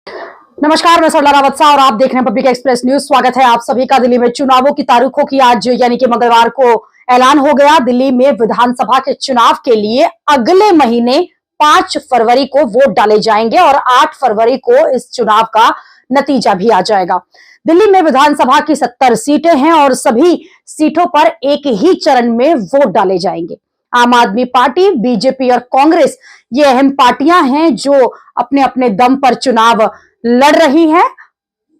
नमस्कार, मैं सरला रावत और आप देख रहे हैं पब्लिक एक्सप्रेस न्यूज। स्वागत है आप सभी का। दिल्ली में चुनावों की तारीखों की आज यानी कि मंगलवार को ऐलान हो गया। दिल्ली में विधानसभा के चुनाव के लिए अगले महीने 5 फरवरी को वोट डाले जाएंगे और 8 फरवरी को इस चुनाव का नतीजा भी आ जाएगा। दिल्ली में विधानसभा की 70 सीटें हैं और सभी सीटों पर एक ही चरण में वोट डाले जाएंगे। आम आदमी पार्टी, बीजेपी और कांग्रेस ये अहम पार्टियां हैं जो अपने अपने दम पर चुनाव लड़ रही हैं।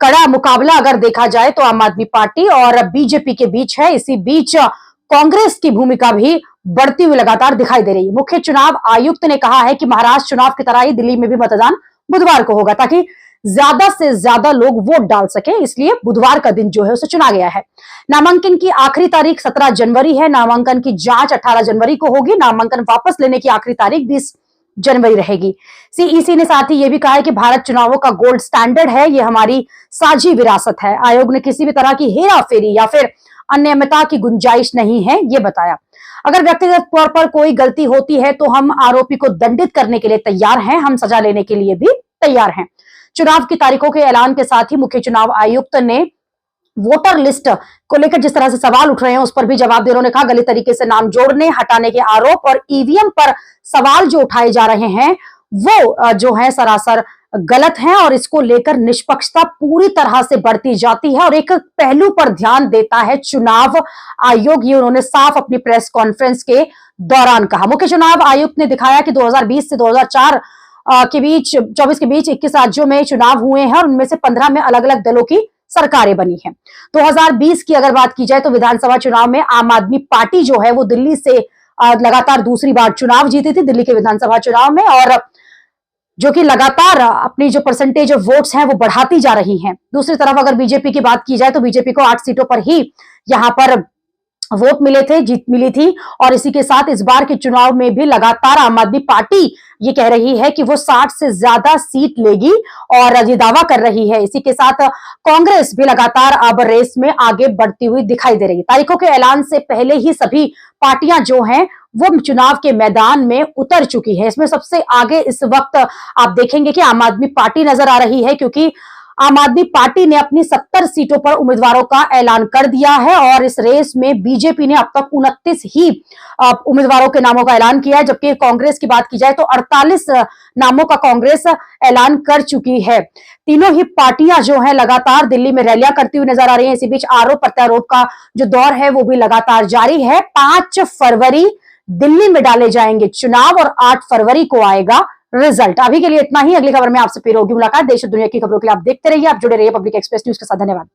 कड़ा मुकाबला अगर देखा जाए तो आम आदमी पार्टी और बीजेपी के बीच है। इसी बीच कांग्रेस की भूमिका भी बढ़ती हुई लगातार दिखाई दे रही है। मुख्य चुनाव आयुक्त ने कहा है कि महाराष्ट्र चुनाव की तरह ही दिल्ली में भी मतदान बुधवार को होगा ताकि ज्यादा से ज्यादा लोग वोट डाल सके, इसलिए बुधवार का दिन जो है उसे चुना गया है। नामांकन की आखिरी तारीख 17 जनवरी है। नामांकन की जांच 18 जनवरी को होगी। नामांकन वापस लेने की आखिरी तारीख 20 जनवरी रहेगी। सीईसी ने साथ ही यह भी कहा है कि भारत चुनावों का गोल्ड स्टैंडर्ड है, यह हमारी साझी विरासत है। आयोग ने किसी भी तरह की हेराफेरी या फिर अनियमितता की गुंजाइश नहीं है, यह बताया। अगर व्यक्तिगत तौर पर कोई गलती होती है तो हम आरोपी को दंडित करने के लिए तैयार हैं, हम सजा लेने के लिए भी तैयार हैं। चुनाव की तारीखों के ऐलान के साथ ही मुख्य चुनाव आयुक्त ने वोटर लिस्ट को लेकर जिस तरह से सवाल उठ रहे हैं उस पर भी जवाब दे। उन्होंने कहा गलत तरीके से नाम जोड़ने, हटाने के आरोप और ईवीएम पर सवाल जो उठाए जा रहे हैं वो जो है सरासर गलत है और इसको लेकर निष्पक्षता पूरी तरह से बढ़ती जाती है और एक पहलू पर ध्यान देता है चुनाव आयोग, ये उन्होंने साफ अपनी प्रेस कॉन्फ्रेंस के दौरान कहा। मुख्य चुनाव आयुक्त ने दिखाया कि 2020 से 2004 के बीच 24 के बीच 21 राज्यों में चुनाव हुए हैं और उनमें से 15 में अलग अलग दलों की सरकारें बनी हैं। 2020 की अगर बात की जाए तो विधानसभा चुनाव में आम आदमी पार्टी जो है वो दिल्ली से लगातार दूसरी बार चुनाव जीती थी दिल्ली के विधानसभा चुनाव में, और जो कि लगातार अपनी जो परसेंटेज ऑफ वोट्स हैं वो बढ़ाती जा रही हैं। दूसरी तरफ अगर बीजेपी की बात की जाए तो बीजेपी को 8 सीटों पर ही यहां पर वोट मिले थे, जीत मिली थी और इसी के साथ इस बार के चुनाव में भी लगातार आम आदमी पार्टी ये कह रही है कि वो 60 से ज्यादा सीट लेगी और ये दावा कर रही है। इसी के साथ कांग्रेस भी लगातार अब रेस में आगे बढ़ती हुई दिखाई दे रही है। तारीखों के ऐलान से पहले ही सभी पार्टियां जो हैं वो चुनाव के मैदान में उतर चुकी है। इसमें सबसे आगे इस वक्त आप देखेंगे कि आम आदमी पार्टी नजर आ रही है, क्योंकि आम आदमी पार्टी ने अपनी 70 सीटों पर उम्मीदवारों का ऐलान कर दिया है और इस रेस में बीजेपी ने अब तक 29 ही उम्मीदवारों के नामों का ऐलान किया है, जबकि कांग्रेस की बात की जाए तो 48 नामों का कांग्रेस ऐलान कर चुकी है। तीनों ही पार्टियां जो है लगातार दिल्ली में रैलियां करती हुई नजर आ रही है। इसी बीच आरोप प्रत्यारोप का जो दौर है वो भी लगातार जारी है। 5 फरवरी दिल्ली में डाले जाएंगे चुनाव और 8 फरवरी को आएगा रिजल्ट। अभी के लिए इतना ही। अगली खबर में आपसे फिर होगी मुलाकात। देश और दुनिया की खबरों के लिए आप देखते रहिए, आप जुड़े रहिए पब्लिक एक्सप्रेस न्यूज के साथ। धन्यवाद।